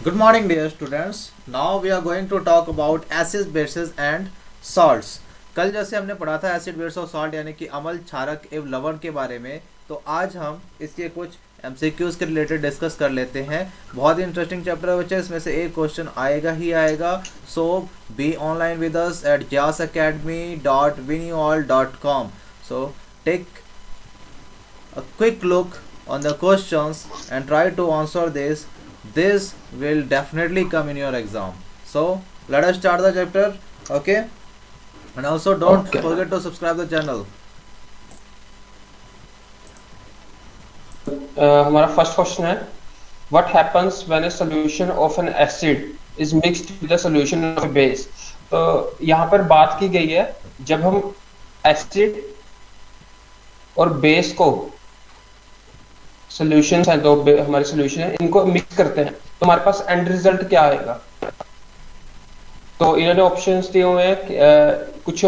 Good morning, dear students. Now we are going to talk about acids, bases and salts. कल जैसे हमने पढ़ा था एसिड, बेस और सॉल्ट यानी कि अम्ल, क्षारक एवं लवण के बारे में, तो आज हम इसके कुछ एमसीक्यूज के रिलेटेड डिस्कस कर लेते हैं। बहुत ही इंटरेस्टिंग चैप्टर है बच्चे, इसमें से एक क्वेश्चन आएगा ही आएगा। So be online with us at jasacademy.winall.com. So take a quick look on the questions and try to answer this. This will definitely come in your exam. So let us start the chapter. Okay, and also don't Okay. forget to subscribe the channel. हमारा first question है what happens when a solution of N acid is mixed with the solution of a base. तो यहाँ पर बात की गई है जब हम एसिड और बेस को सॉल्यूशंस हैं, दो हमारे सॉल्यूशन है, इनको मिक्स करते हैं तो हमारे पास एंड रिजल्ट क्या आएगा। तो इन्होंने ऑप्शंस दिए हुए हैं, कुछ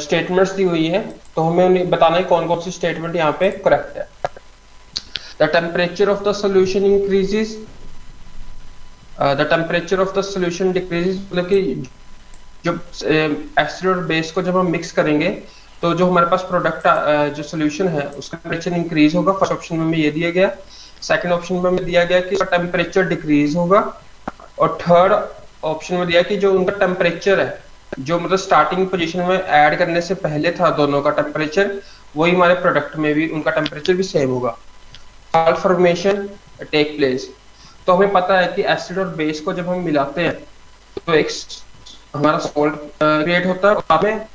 स्टेटमेंट्स दी हुई है, तो हमें उन्हें बताना है कौन कौन सी स्टेटमेंट यहाँ पे करेक्ट है। The temperature of the solution increases, the temperature of the solution decreases, मतलब कि जब एसिड और बेस को जब हम मिक्स करेंगे तो जो हमारे पास प्रोडक्ट जो सोल्यूशन है उसका टेम्परेचर इंक्रीज होगा। फर्स्ट ऑप्शन में हमें ये दिया गया। सेकंड ऑप्शन में हमें दिया गया कि टेम्परेचर डिक्रीज होगा, और थर्ड ऑप्शन में दिया कि जो उनका टेम्परेचर है, जो मतलब स्टार्टिंग पोजीशन में ऐड करने से पहले था दोनों का टेम्परेचर, वही हमारे प्रोडक्ट में भी उनका टेम्परेचर भी सेम होगा। Salt formation take place. तो हमें पता है कि एसिड और बेस को जब हम मिलाते हैं तो एक हमारा सॉल्ट क्रिएट होता है और हमें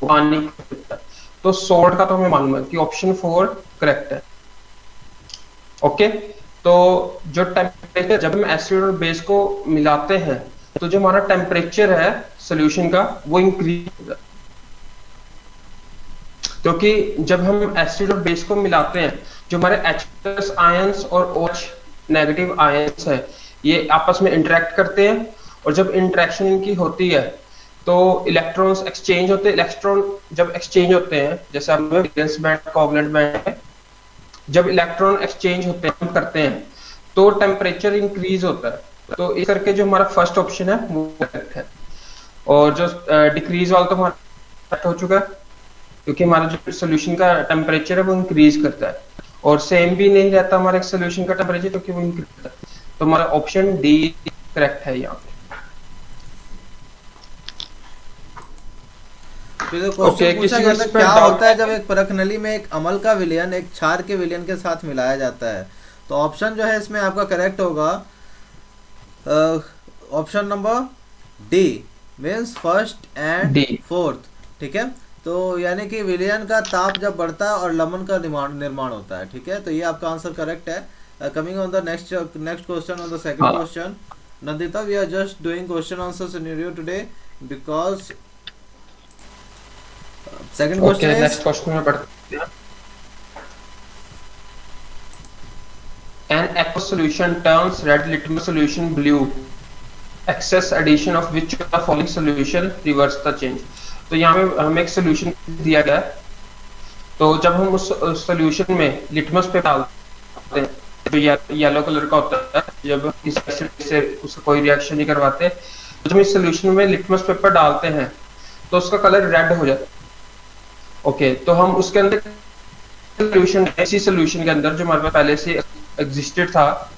पानी होता है। तो सॉल्ट का तो हमें मालूम है कि ऑप्शन 4 करेक्ट है। ओके, तो जो टेम्परेचर जब हम एसिड और बेस को मिलाते हैं तो जो हमारा टेम्परेचर है सोल्यूशन का वो इंक्रीज होता है, क्योंकि जब हम एसिड और बेस को मिलाते हैं जो हमारे H+ आयंस और OH नेगेटिव आयंस है ये आपस में इंटरेक्ट करते हैं, और जब इंटरेक्शन इनकी होती है तो इलेक्ट्रॉन्स एक्सचेंज होते हैं। इलेक्ट्रॉन जब एक्सचेंज होते हैं, जैसे हमें वैलेंस बैंड कोवलेंट बैंड है, जब इलेक्ट्रॉन एक्सचेंज होते हैं करते हैं तो टेम्परेचर इंक्रीज होता है। तो इस करके जो हमारा फर्स्ट ऑप्शन है वो करेक्ट है, और जो डिक्रीज वाला तो हमारा हो चुका है, क्योंकि हमारा जो सोल्यूशन का टेम्परेचर है वो इंक्रीज करता है, और सेम भी नहीं रहता हमारे सोल्यूशन का टेम्परेचर, क्योंकि वो इंक्रीज करता है। तो हमारा ऑप्शन डी करेक्ट है यहाँ पे। फिर तो क्वेश्चन पूछा गया था क्या होता है जब एक परखनली में एक अम्ल का विलयन एक क्षार के विलयन के साथ मिलाया जाता है। तो ऑप्शन जो है इसमें आपका करेक्ट होगा option number D, means first and fourth. ठीक है, तो यानी कि विलयन का ताप जब बढ़ता है और लवण का निर्माण होता है। ठीक है, तो ये आपका आंसर करेक्ट है। Coming on the next question, on the second question, Nandita, we are just doing question answer scenario today because second question is next question में बढ़ते हैं। An aqueous solution turns red litmus solution blue. Excess addition of which of the following solution reverse the change. तो यहाँ पे हमें एक solution दिया गया है, तो जब हम उस सोल्यूशन में लिटमस पेपर डालते हैं जो येलो कलर का होता है, जब किसी एसिड से उसका कोई रिएक्शन नहीं करवाते, तो जब इस सोल्यूशन में लिटमस पेपर डालते हैं तो उसका कलर रेड हो जाता है। ओके, तो हम उसके अंदर सोल्यूशन, ऐसी सोल्यूशन के अंदर जो हमारे पास पहले से एग्जिस्टेड था,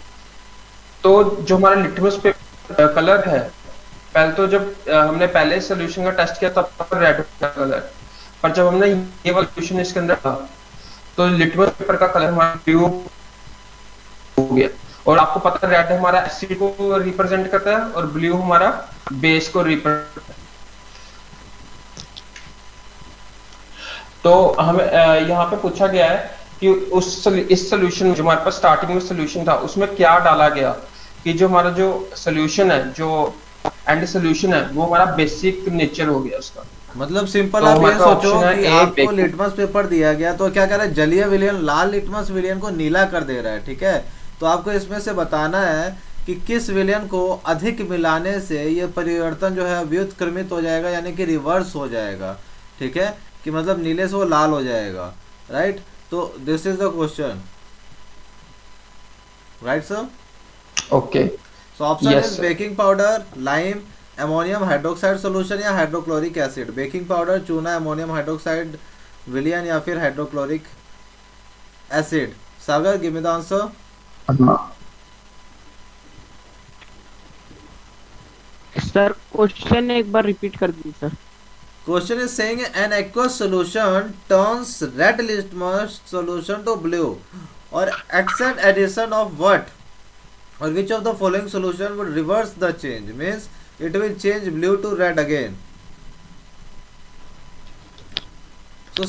तो जो हमारा लिटमस पेपर कलर है, पहले तो जब हमने पहले सोल्यूशन का टेस्ट किया तब रेड कलर, पर जब हमने ये वाला सोल्यूशन इसके अंदर था तो लिटमस पेपर का कलर हमारा ब्लू हो गया। और आपको पता है रेड हमारा एसिड को रिप्रेजेंट करता है और ब्लू हमारा बेस को रिप्रेजेंट करता है। तो हमें यहाँ पे पूछा गया है कि इस सोल्यूशन जो हमारे पास स्टार्टिंग में सोल्यूशन था उसमें क्या डाला गया, कि जो हमारा जो सोल्यूशन है, जो एंड सोल्यूशन है, वो हमारा बेसिक नेचर हो गया उसका। मतलब सिंपल तो आप ये हमारा सोचो ऑप्शन है कि ए, आपको लिटमस पेपर दिया गया तो क्या कर रहा है, जलीय विलयन लाल लिटमस विलयन को नीला कर दे रहा है। ठीक है, तो आपको इसमें से बताना है कि किस विलयन को अधिक मिलाने से ये परिवर्तन जो है व्युत्क्रमित हो जाएगा, यानी कि रिवर्स हो जाएगा। ठीक है, कि मतलब नीले से वो लाल हो जाएगा। राइट, तो this is the question. Right sir? Okay, so option yes is sir. Baking powder, lime, ammonium hydroxide solution या हाइड्रोक्लोरिक एसिड। बेकिंग पाउडर, चूना, अमोनियम हाइड्रोक्साइड, विलियन या फिर hydrochloric acid. Sagar, give me the answer. Sir question एक बार repeat कर दीजिए sir. Question is saying an aqueous solution turns red litmus solution to blue or accent addition of what or which of the following solution would reverse the change, means it will change blue to red again. तो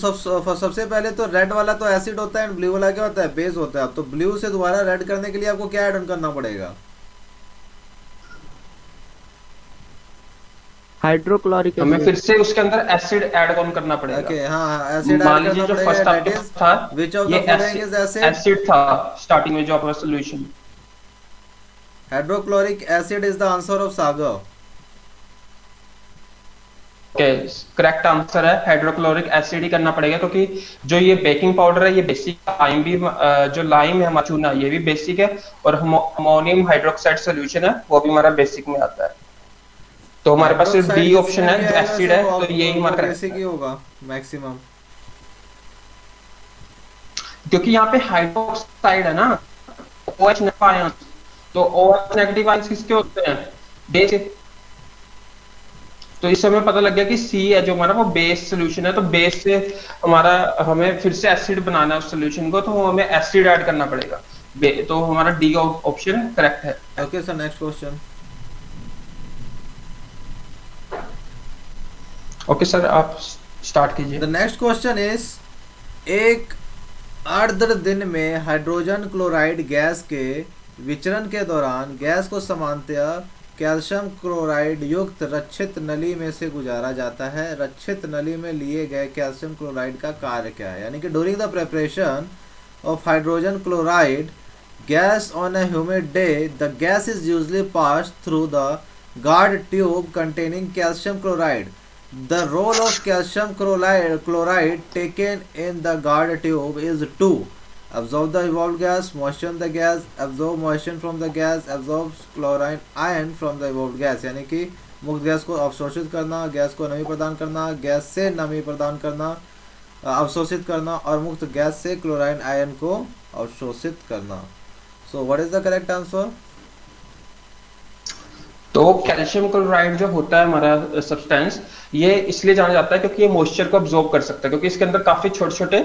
सबसे पहले तो red वाला तो acid होता है and blue वाला क्या होता है, बेस होता है। अब तो ब्लू से दोबारा रेड करने के लिए आपको क्या ऐड ऑन करना पड़ेगा? हाइड्रोक्लोरिक हमें एसिड। फिर से उसके अंदर एसिड ऐड ऑन करना पड़ेगा। ओके, हाँ एसिड मान ऐड लीजिए करना जो फर्स्ट पड़ेगा। आपके दैट पास इज था, व्हिच ऑफ ये the following is acid? Acid था स्टार्टिंग में जो आपका solution. Hydrochloric acid is the answer of Sagar. Okay, correct answer है हाइड्रोक्लोरिक एसिड ही करना पड़ेगा, क्योंकि जो ये बेकिंग पाउडर है ये बेसिक, लाइम भी जो लाइम है हमारा चूना ये भी बेसिक है, और अमोनियम हाइड्रोक्साइड सोल्यूशन है वो भी हमारा बेसिक में आता है। तो हमारे पास सिर्फ डी ऑप्शन है जो एसिड है, तो यही हमारा बेसिक ही होगा मैक्सिमम, क्योंकि यहाँ पे हाइड्रोक्साइड है ना, OH नेगेटिव आयन, तो OH नेगेटिव आयन किसके होते हैं? बेस। तो इस समय पता लग गया कि सी है जो हमारा वो बेस सोल्यूशन है, तो बेस से हमारा हमें फिर से एसिड बनाना है उस सोल्यूशन को, तो हमें एसिड ऐड करना पड़ेगा। तो हमारा डी ऑप्शन करेक्ट है। Okay sir, next question. Okay sir, आप स्टार्ट कीजिए। द नेक्स्ट क्वेश्चन इज, एक आर्द्र दिन में हाइड्रोजन क्लोराइड गैस के विचरण के दौरान गैस को सामान्यतया कैल्शियम क्लोराइड युक्त रक्षित नली में से गुजारा जाता है। रक्षित नली में लिए गए कैल्शियम क्लोराइड का कार्य क्या है? यानी कि during the preparation of hydrogen chloride gas on a humid day, the gas is usually pass through the guard tube containing calcium chloride. The role of calcium chloride taken in the guard tube is to absorb the evolved gas, moisten the gas, absorb moisture from the gas, absorb chlorine ion from the evolved gas। यानी कि मुक्त gas को अवशोषित करना, gas को नमी प्रदान करना, गैस से नमी प्रदान करना, अवशोषित करना, और मुक्त गैस से क्लोराइन आयन को अवशोषित करना। So what is the correct answer? तो कैल्शियम क्लोराइड जो होता है हमारा सब्सटेंस, ये इसलिए जाना जाता है क्योंकि ये मॉइस्चर को अब्सॉर्ब कर सकता है, क्योंकि इसके अंदर काफी छोटे छोटे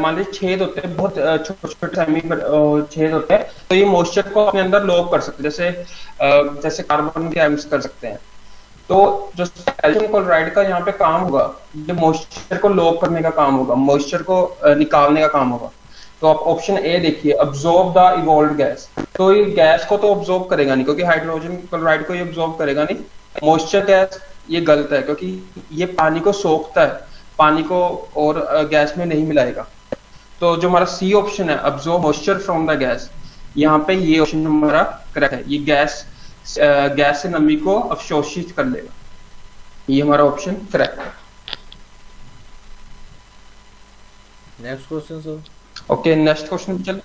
मान लीजिए छेद होते हैं, बहुत छोटे छोटे सेमी छेद होते हैं, तो ये मॉइस्चर को अपने अंदर लॉक कर सकते हैं, जैसे कार्बन के आयंस कर सकते हैं। तो जो कैल्शियम क्लोराइड का यहाँ पे काम होगा, ये मॉइस्चर को लॉक करने का काम होगा, मॉइस्चर को निकालने का काम होगा। तो आप ऑप्शन ए देखिए, अब्सॉर्ब द इवॉल्व्ड गैस। तो ये गैस को तो अब्सॉर्ब करेगा नहीं, क्योंकि हाइड्रोजन क्लोराइड को ये अब्सॉर्ब करेगा नहीं। मॉइस्चर गैस ये गलत है, क्योंकि ये पानी को सोखता है, पानी को और गैस में नहीं मिलाएगा। तो जो हमारा सी ऑप्शन है, absorb moisture from the gas, यहाँ पे ये ऑप्शन हमारा करेक्ट है। ये गैस से नमी को अवशोषित कर लेगा, ये हमारा ऑप्शन करेक्ट है। Next question sir. Okay, next question चल।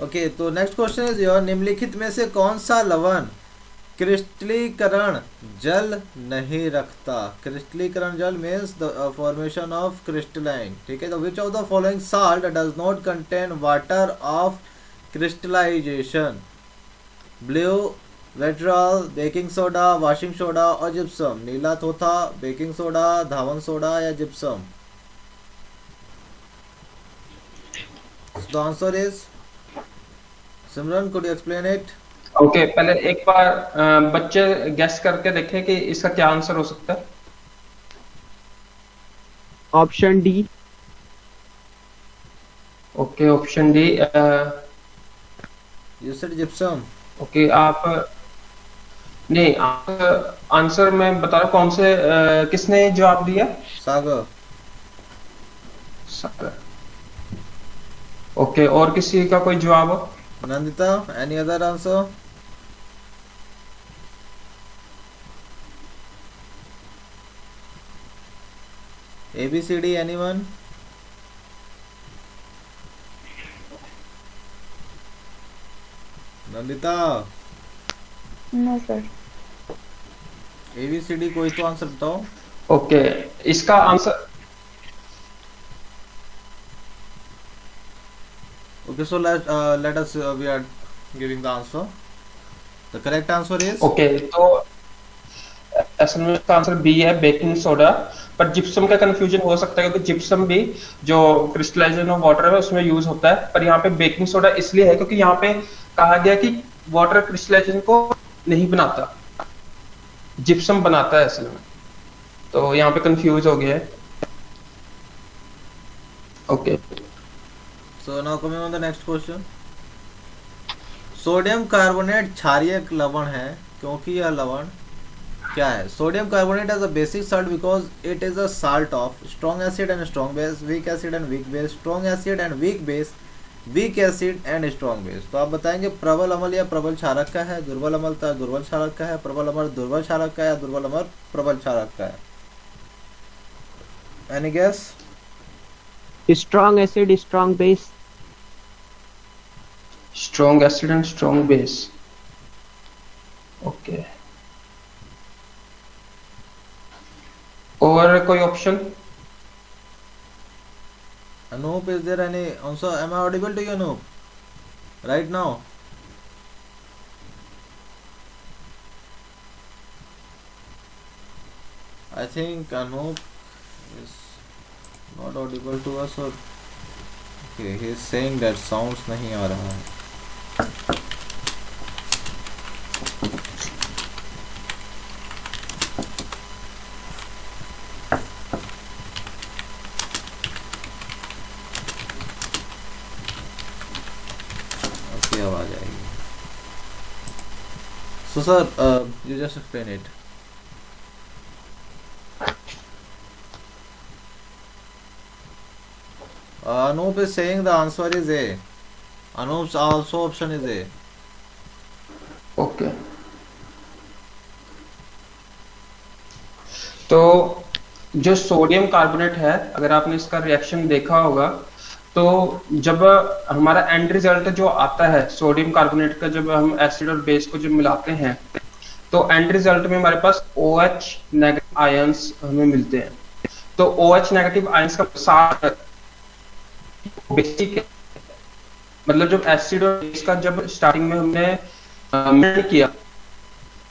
ओके, तो नेक्स्ट क्वेश्चन इज योर, निम्नलिखित में से कौन सा लवण क्रिस्टलीकरण जल नहीं रखता? क्रिस्टलीकरण जल means the formation of crystalline, ठीक है। तो which of the following salt does not contain water of crystallization? Blue, vitriol, baking soda, washing soda और जिप्सम। नीला थोथा, बेकिंग सोडा, धावन सोडा या gypsum? The answer is, Simran, could you explain it? Okay, पहले एक बार बच्चे guess करके देखें कि इसका क्या आंसर हो सकता है। Option D. Okay, option D. You said gypsum. Okay, आप नहीं, आप आंसर मैं बता रहा हूँ कौन से किसने जवाब दिया? Sagar. ओके, और किसी का कोई जवाब? Nandita, any other answer? A, B, C, D, anyone? Nandita no sir. ABCD कोई तो आंसर बताओ। ओके, इसका answer Okay, so let us we are giving the answer. The correct answer is okay, तो असल में इसका आंसर बी है, baking soda. पर जिप्सम का कंफ्यूजन हो सकता है, क्योंकि जिप्सम भी जो क्रिस्टलाइजेशन ऑफ वाटर है उसमें यूज होता है, पर यहाँ पे बेकिंग सोडा इसलिए है क्योंकि यहाँ पे कहा गया कि वाटर क्रिस्टलाइजेशन को नहीं बनाता, जिप्सम बनाता है असल में, तो यहाँ पे कंफ्यूज हो गया है। Okay, so now coming on the next question. Sodium carbonate क्षारीय लवण है क्योंकि यह लवण क्या है? Sodium carbonate as a basic salt because it is a salt of strong acid and strong base, weak acid and weak base, strong acid and weak base, weak acid and strong base. तो आप बताएंगे प्रबल अम्ल या प्रबल क्षारक का है, दुर्बल अम्लता दुर्बल क्षारक का है, प्रबल अम्ल दुर्बल क्षारक का है, या दुर्बल अम्ल प्रबल क्षारक का है? Any guess? Strong acid strong base. Strong acid and strong base. Okay, और कोई option? Anup, is there any answer? Am I audible to you, Anup? Right now? I think Anup is not audible to us, or okay, he is saying that sounds नहीं आ रहा है। Okay, अब आ जाएगी। So sir, you just explain it. Anup is saying the answer is A. Anup's also option is A. Okay, तो जो sodium carbonate है, अगर आपने इसका रिएक्शन देखा होगा, तो जब हमारा एंड रिजल्ट जो आता है सोडियम कार्बोनेट का, जब हम एसिड और बेस को जब मिलाते हैं, तो एंड रिजल्ट में हमारे पास OH नेगेटिव आयंस हमें मिलते हैं। तो OH नेगेटिव आयंस का साथ बेसिक, मतलब जब एसिड और बेस का जब स्टार्टिंग में हमने मिल किया,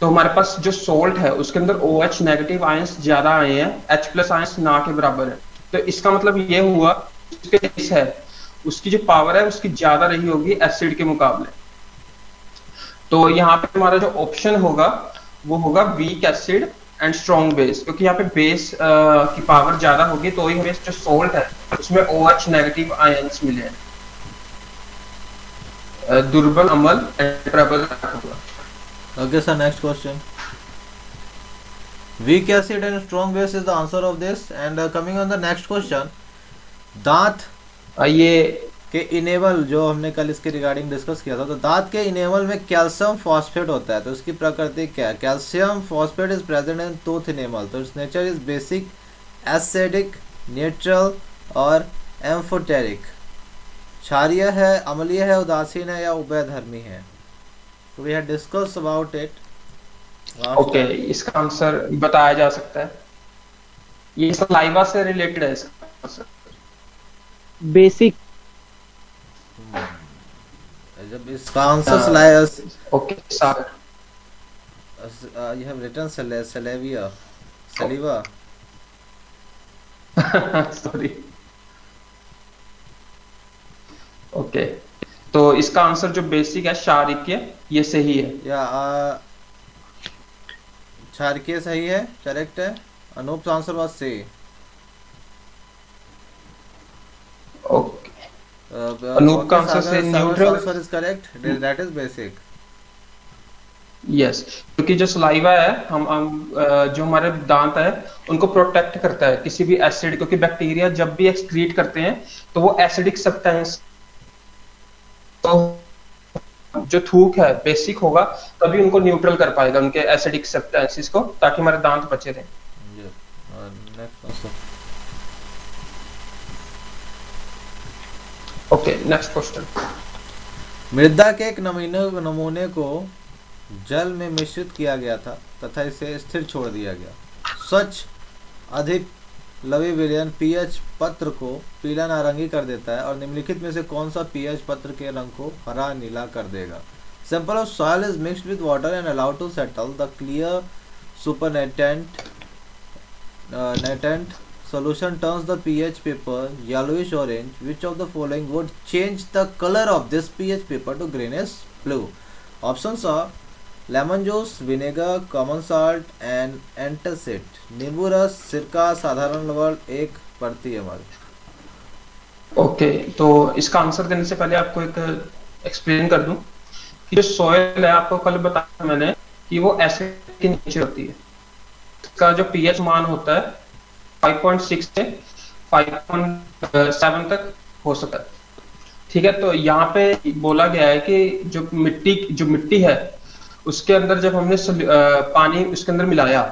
तो हमारे पास जो सोल्ट है उसके अंदर OH नेगेटिव आयंस ज्यादा आए हैं, H+ आयंस ना के बराबर है। तो इसका मतलब ये हुआ उसके बेस है, उसकी जो पावर है उसकी ज्यादा रही होगी एसिड के मुकाबले। तो यहाँ पे हमारा जो ऑप्शन होगा वो होगा week acid and strong base, क्योंकि यहाँ पे बेस की पावर ज्यादा होगी, तो ही हमें जो सोल्ट है उसमें OH नेगेटिव आयंस मिले हैं। दुर्बल अम्ल एंड प्रबल होगा। Okay, sir. Next question. Weak acid and strong base is the answer of this. And coming on the next question, दांत ये के इनेबल, जो हमने कल इसके रिगार्डिंग डिस्कस किया था, तो दांत के इनेबल में कैल्शियम फॉस्फेट होता है, तो इसकी प्रकृति क्या है? Calcium phosphate is present in tooth enamel, तो it's nature is basic, acidic, neutral और एम्फोटेरिक। क्षारीय है, अम्लीय है, उदासीन है या उभयधर्मी है? तो we have discuss about it. Okay, इसका आंसर बताया जा सकता है, ये सलाइवा से रिलेटेड है इसका आंसर। बेसिक। जब इसका answer slice, okay sir, you have written salivia, saliva. Sorry. Okay, तो इसका आंसर जो बेसिक है क्षारीय, ये सही है। या क्षारीय सही है, करेक्ट है। Anup answer was C. Okay, Anup का आंसर से neutral answer is correct, that is basic. Yes, क्योंकि जो सलाइवा है, हम जो हमारे दांत है उनको प्रोटेक्ट करता है किसी भी एसिड, क्योंकि बैक्टीरिया जब भी एक्सक्रीट करते हैं तो वो एसिडिक सब्सटेंस, तो जो थूक है बेसिक होगा तभी उनको न्यूट्रल कर पाएगा उनके एसिडिक सब्सटेंसेस को, ताकि हमारे दांत बचे रहें। Okay, next question. मृदा के एक नमूने को जल में मिश्रित किया गया था तथा इसे स्थिर छोड़ दिया गया। स्वच्छ अधिक लवी विलयन पीएच पत्र को पीला नारंगी कर देता है और निम्नलिखित में से कौन सा पीएच पत्र के रंग को हरा नीला कर देगा? Sample of soil is mixed with water and allowed to settle. The clear supernatant natant solution turns the pH paper yellowish orange. Which of the following would change the color of this pH paper to greenish blue? Options are lemon juice, vinegar, common salt and antacid. नींबू रस, सिरका, साधारण लवण, एक परती अमल। Okay, तो इसका answer देने से पहले आपको एक एक्सप्लेन कर दूं कि जो सॉइल है, आपको कल बताया मैंने कि वो एसिड की नेचर होती है। इसका जो पीएच मान होता है 5.6 से 5.7 तक हो सकता है। ठीक है, तो यहाँ पे बोला गया है कि जो मिट्टी है उसके अंदर जब हमने पानी उसके अंदर मिलाया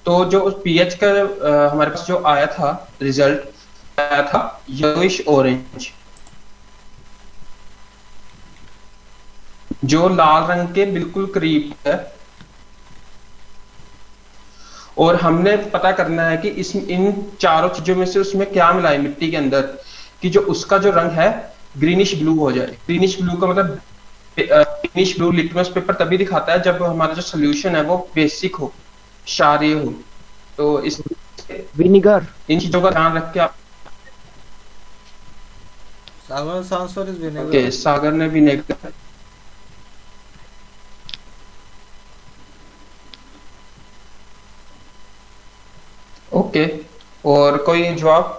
तो जो पीएच का हमारे पास जो आया था रिजल्ट आया था येलोइश ऑरेंज, जो लाल रंग के बिल्कुल करीब है। और हमने पता करना है कि इन चारों चीजों में से उसमें क्या मिला है मिट्टी के अंदर कि जो उसका जो रंग है ग्रीनिश ब्लू हो जाए। ग्रीनिश ब्लू का मतलब ग्रीनिश ब्लू लिटमस पेपर तभी दिखाता है जब हमारा जो सोल्यूशन है वो बेसिक हो, क्षारीय हो। तो इस विनेगर, इन चीजों का ध्यान रख के आप Sagar's answer is vinegar. Okay, Sagar ने विनेगर। ओके, और कोई जवाब?